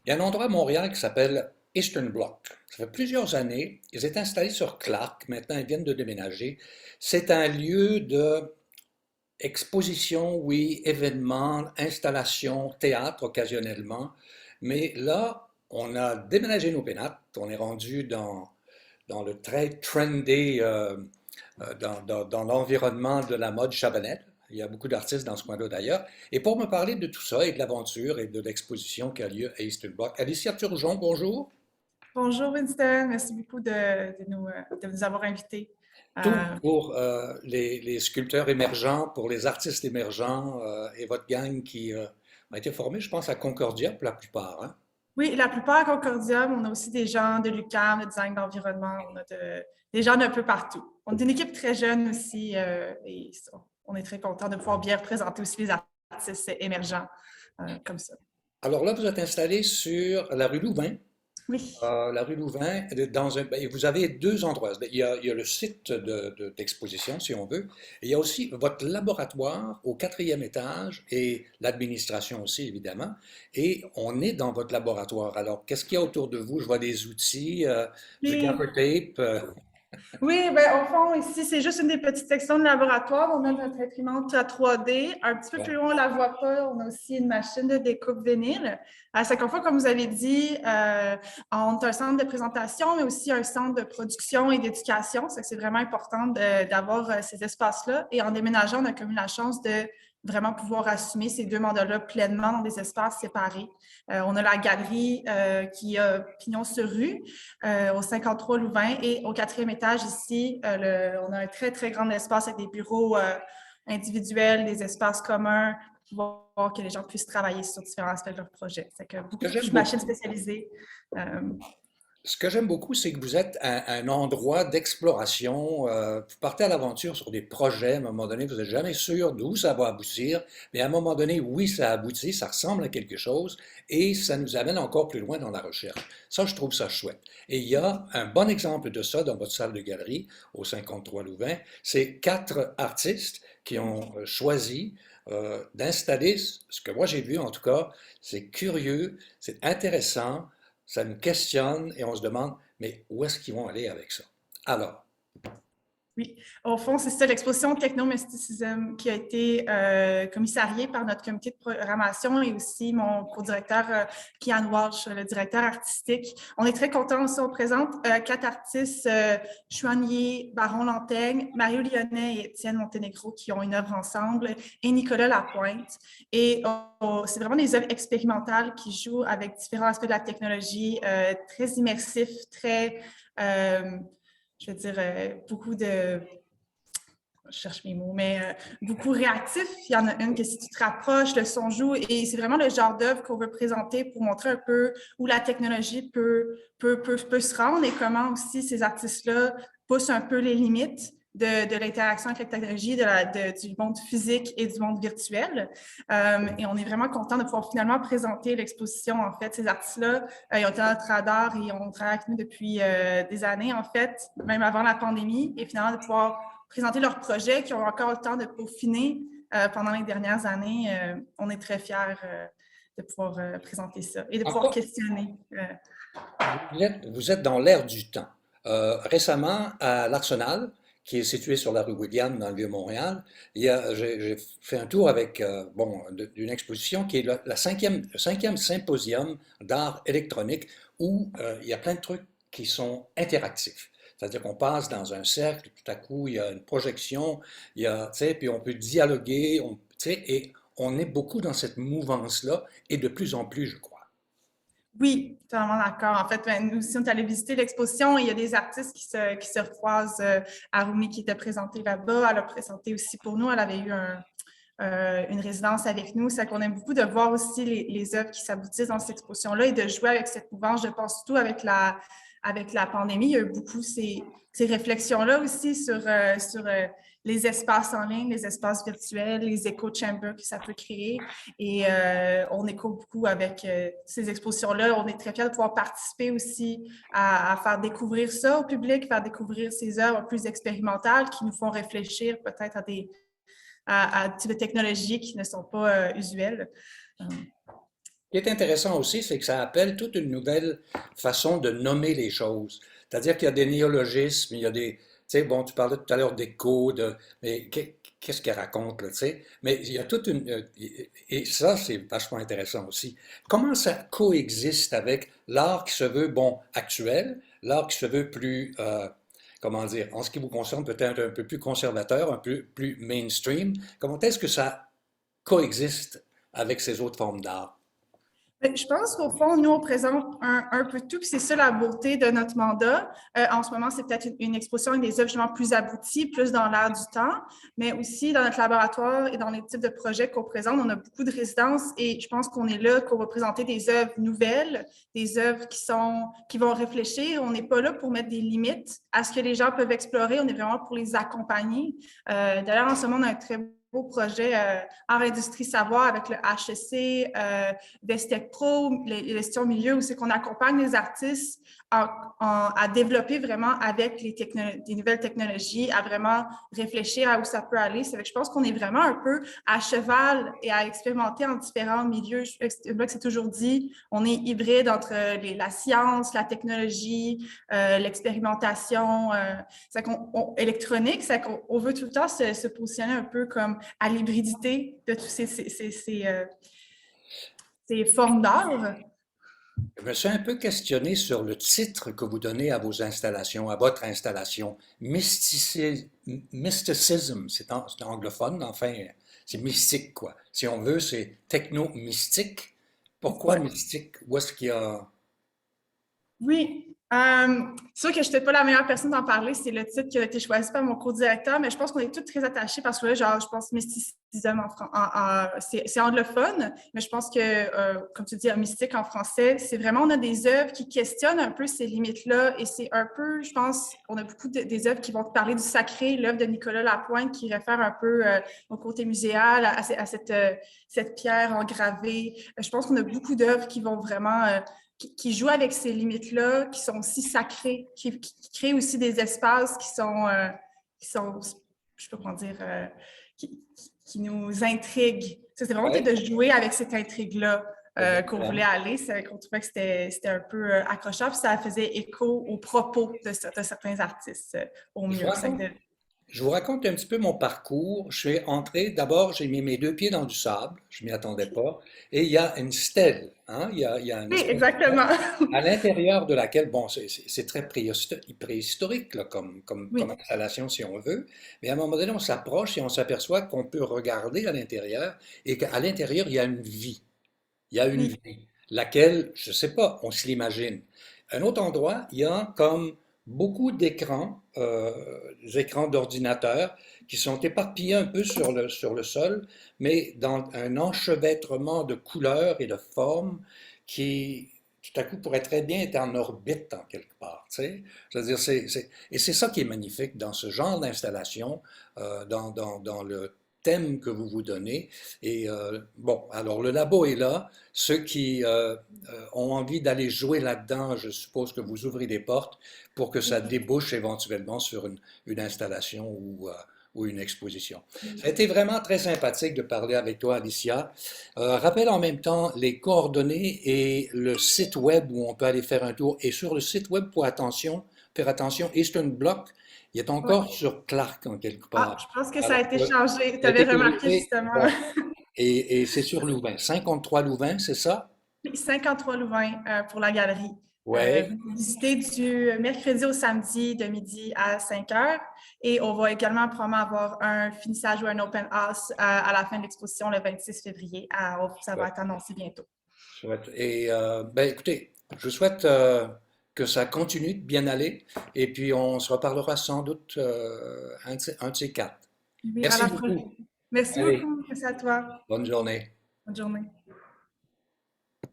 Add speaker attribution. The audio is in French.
Speaker 1: Il y a un endroit à Montréal qui s'appelle Eastern Bloc. Ça fait plusieurs années. Ils étaient installés sur Clark. Maintenant, ils viennent de déménager. C'est un lieu de exposition, oui, événements, installations, théâtre occasionnellement. Mais là, on a déménagé nos pénates. On est rendu dans le très trendy, dans l'environnement de la mode Chabanel. Il y a beaucoup d'artistes dans ce coin-là d'ailleurs. Et pour me parler de tout ça et de l'aventure et de l'exposition qui a lieu à Eastern Bloc, Alicia Turgeon, bonjour.
Speaker 2: Bonjour Winston, merci beaucoup de nous avoir invités.
Speaker 1: Tout
Speaker 2: Euh,
Speaker 1: pour les sculpteurs émergents, pour les artistes émergents et votre gang qui a été formée, je pense, à Concordia pour la plupart. Hein?
Speaker 2: oui, la plupart à Concordia, mais on a aussi des gens de l'UQAM, de design d'environnement, des gens d'un peu partout. On est une équipe très jeune aussi et on est très content de pouvoir bien représenter aussi les artistes émergents comme ça.
Speaker 1: Alors là, vous êtes installé sur la rue Louvain.
Speaker 2: Oui.
Speaker 1: La rue Louvain, et vous avez deux endroits. Il y a le site d'exposition, si on veut, et il y a aussi votre laboratoire au quatrième étage, et l'administration aussi, évidemment. Et on est dans votre laboratoire. Alors, qu'est-ce qu'il y a autour de vous? Je vois des outils, du
Speaker 2: Oui,
Speaker 1: gaffer tape.
Speaker 2: Oui, ben, au fond, ici, c'est juste une des petites sections de laboratoire. On a notre imprimante à 3D. Un petit peu plus
Speaker 1: Ouais.
Speaker 2: loin, on ne la voit pas. On a aussi une machine de découpe vinyle. C'est qu'en fait, comme vous avez dit, on a un centre de présentation, mais aussi un centre de production et d'éducation. C'est vraiment important d'avoir ces espaces-là. Et en déménageant, on a comme eu la chance de vraiment pouvoir assumer ces deux mandats-là pleinement dans des espaces séparés. On a la galerie qui a pignon sur rue au 53 Louvain et au quatrième étage ici, on a un très, très grand espace avec des bureaux individuels, des espaces communs pour pouvoir que les gens puissent travailler sur différents aspects de leur projet. C'est que
Speaker 1: Ce que
Speaker 2: beaucoup
Speaker 1: j'aime
Speaker 2: de machines
Speaker 1: beaucoup,
Speaker 2: spécialisées. Euh,
Speaker 1: Ce que j'aime beaucoup, c'est que vous êtes un endroit d'exploration. Vous partez à l'aventure sur des projets. À un moment donné, vous n'êtes jamais sûr d'où ça va aboutir. Mais à un moment donné, oui, ça aboutit, ça ressemble à quelque chose et ça nous amène encore plus loin dans la recherche. Ça, je trouve ça chouette. Et il y a un bon exemple de ça dans votre salle de galerie au 53 Louvain. C'est quatre artistes qui ont choisi d'installer ce que moi j'ai vu en tout cas. C'est curieux, c'est intéressant. Ça nous questionne et on se demande, mais où est-ce qu'ils vont aller avec ça? Alors,
Speaker 2: Oui, au fond, c'est ça, l'exposition Technomysticism qui a été commissariée par notre comité de programmation et aussi mon co-directeur Kian Walsh, le directeur artistique. On est très contents aussi, on présente quatre artistes, Chouanier, Baron Lantaigne, Mario Lyonnais et Étienne Monténégro qui ont une œuvre ensemble et Nicolas Lapointe. Et c'est vraiment des œuvres expérimentales qui jouent avec différents aspects de la technologie, très immersifs, très... je veux dire, beaucoup de, je cherche mes mots, mais beaucoup réactifs. Il y en a une que si tu te rapproches, le son joue et c'est vraiment le genre d'œuvre qu'on veut présenter pour montrer un peu où la technologie peut se rendre et comment aussi ces artistes-là poussent un peu les limites de l'interaction avec la technologie, du monde physique et du monde virtuel. Et on est vraiment content de pouvoir finalement présenter l'exposition. En fait, ces artistes-là, ils ont été dans notre radar et ont travaillé avec nous depuis des années, en fait, même avant la pandémie. Et finalement, de pouvoir présenter leurs projets qui ont encore le temps de peaufiner pendant les dernières années. On est très fiers de pouvoir présenter ça et de pouvoir
Speaker 1: encore,
Speaker 2: questionner.
Speaker 1: vous êtes dans l'air du temps. Récemment, à l'Arsenal, qui est situé sur la rue William dans le Vieux-Montréal, j'ai fait un tour avec bon, d'une exposition qui est le cinquième symposium d'art électronique où il y a plein de trucs qui sont interactifs. C'est-à-dire qu'on passe dans un cercle, tout à coup, il y a une projection, il y a, tu sais, puis on peut dialoguer, tu sais, et on est beaucoup dans cette mouvance-là, et de plus en plus, je crois.
Speaker 2: Oui, totalement d'accord. En fait, ben, nous aussi, on est allé visiter l'exposition et il y a des artistes qui se croisent. Arumi qui était présentée là-bas, elle a présenté aussi pour nous. Elle avait eu une résidence avec nous. C'est qu'on aime beaucoup de voir aussi les œuvres qui s'aboutissent dans cette exposition-là et de jouer avec cette mouvance. Je pense surtout avec la pandémie, il y a eu beaucoup ces réflexions-là aussi sur les espaces en ligne, les espaces virtuels, les echo chambers que ça peut créer. Et on écho beaucoup avec ces expositions-là. On est très fiers de pouvoir participer aussi à faire découvrir ça au public, faire découvrir ces œuvres plus expérimentales qui nous font réfléchir peut-être à types de technologies qui ne sont pas usuelles.
Speaker 1: Ce qui est intéressant aussi, c'est que ça appelle toute une nouvelle façon de nommer les choses. C'est-à-dire qu'il y a des néologismes, il y a des, tu sais, bon, tu parlais tout à l'heure d'écho, mais qu'est-ce qu'elle raconte, là, tu sais? Mais il y a toute une, et ça, c'est vachement intéressant aussi. Comment ça coexiste avec l'art qui se veut, bon, actuel, l'art qui se veut plus, comment dire, en ce qui vous concerne, peut-être un peu plus conservateur, un peu plus mainstream. Comment est-ce que ça coexiste avec ces autres formes d'art?
Speaker 2: Ben, je pense qu'au fond, nous, on présente un peu tout, puis c'est ça la beauté de notre mandat. En ce moment, c'est peut-être une exposition avec des œuvres justement plus abouties, plus dans l'air du temps, mais aussi dans notre laboratoire et dans les types de projets qu'on présente, on a beaucoup de résidences et je pense qu'on est là pour représenter des œuvres nouvelles, des œuvres qui vont réfléchir. On n'est pas là pour mettre des limites à ce que les gens peuvent explorer, on est vraiment pour les accompagner. D'ailleurs, en ce moment, on a un très beau projet Art Industrie Savoir avec le HEC, Vestec Pro, les gestions milieu, où c'est qu'on accompagne les artistes à développer vraiment avec les nouvelles technologies, à vraiment réfléchir à où ça peut aller. Je pense qu'on est vraiment un peu à cheval et à expérimenter en différents milieux. Je vois que c'est toujours dit, on est hybride entre la science, la technologie, l'expérimentation électronique. On veut tout le temps se positionner un peu comme à l'hybridité de tous ces formes d'art.
Speaker 1: Je me suis un peu questionné sur le titre que vous donnez à vos installations, à votre installation. Mysticism, c'est anglophone, enfin, c'est mystique, quoi. Si on veut, c'est techno-mystique. Pourquoi
Speaker 2: Ouais.
Speaker 1: mystique? Où est-ce qu'il y a...
Speaker 2: Oui, c'est sûr que je n'étais pas la meilleure personne d'en parler. C'est le titre qui a été choisi par mon co-directeur, mais je pense qu'on est tous très attachés parce que là, genre, je pense mysticisme c'est anglophone, mais je pense que, comme tu dis, un mystique en français, c'est vraiment, on a des œuvres qui questionnent un peu ces limites-là et c'est un peu, je pense, on a beaucoup des œuvres qui vont te parler du sacré, l'œuvre de Nicolas Lapointe qui réfère un peu au côté muséal, à cette pierre engravée. Je pense qu'on a beaucoup d'œuvres qui vont vraiment qui jouent avec ces limites-là, qui sont aussi sacrées, qui créent aussi des espaces qui sont je sais pas comment dire, qui nous intriguent. C'est vraiment
Speaker 1: Ouais.
Speaker 2: peut-être de jouer avec cette intrigue-là qu'on voulait
Speaker 1: Exactement.
Speaker 2: aller, qu'on trouvait que c'était un peu accrocheur, puis ça faisait écho aux propos de certains artistes au
Speaker 1: Je vous
Speaker 2: mieux.
Speaker 1: raconte Je vous raconte un petit peu mon parcours. Je suis entré, d'abord, j'ai mis mes deux pieds dans du sable, je ne m'y attendais pas, et il y a une stèle, hein, il y a une
Speaker 2: Oui,
Speaker 1: espèce de stèle
Speaker 2: exactement.
Speaker 1: à l'intérieur de laquelle, bon, c'est très préhistorique là, comme
Speaker 2: Oui.
Speaker 1: installation si on veut, mais à un moment donné, on s'approche et on s'aperçoit qu'on peut regarder à l'intérieur et qu'à l'intérieur, il y a une vie. Il y a une
Speaker 2: Oui.
Speaker 1: vie, laquelle, je ne sais pas, on se l'imagine. Un autre endroit, il y a comme beaucoup d'écrans, des écrans d'ordinateur, qui sont éparpillés un peu sur le sol, mais dans un enchevêtrement de couleurs et de formes qui, tout à coup, pourrait très bien être en orbite en quelque part. Tu sais? Je veux dire, et c'est ça qui est magnifique dans ce genre d'installation, dans le thème que vous vous donnez. Et bon, alors le labo est là. Ceux qui ont envie d'aller jouer là-dedans, je suppose que vous ouvrez des portes pour que ça débouche éventuellement sur une installation ou une exposition. Ça a été vraiment très sympathique de parler avec toi, Alicia. Rappelle en même temps les coordonnées et le site web où on peut aller faire un tour. Et sur le site web, pour faire attention, Eastern Bloc, il est
Speaker 2: Ouais.
Speaker 1: encore sur Clark en quelque
Speaker 2: Ah,
Speaker 1: part.
Speaker 2: je pense que ça a
Speaker 1: Alors,
Speaker 2: été changé. Tu
Speaker 1: ça a
Speaker 2: avais
Speaker 1: été
Speaker 2: remarqué
Speaker 1: corrigé.
Speaker 2: justement.
Speaker 1: Bon, et c'est sur Louvain. 53 Louvain, c'est ça?
Speaker 2: 53 Louvain pour la galerie.
Speaker 1: Oui.
Speaker 2: Vous visitez du mercredi au samedi de midi à 5 heures et on va également probablement avoir un finissage ou un open house à la fin de l'exposition le 26 février. Ça va être annoncé bientôt.
Speaker 1: Chouette. Et ben, écoutez, je souhaite que ça continue de bien aller et puis on se reparlera sans doute un de ces quatre.
Speaker 2: Oui, à
Speaker 1: Merci
Speaker 2: la
Speaker 1: beaucoup.
Speaker 2: prochaine. Merci
Speaker 1: Allez,
Speaker 2: beaucoup. Merci à toi.
Speaker 1: bonne journée.
Speaker 2: Bonne journée.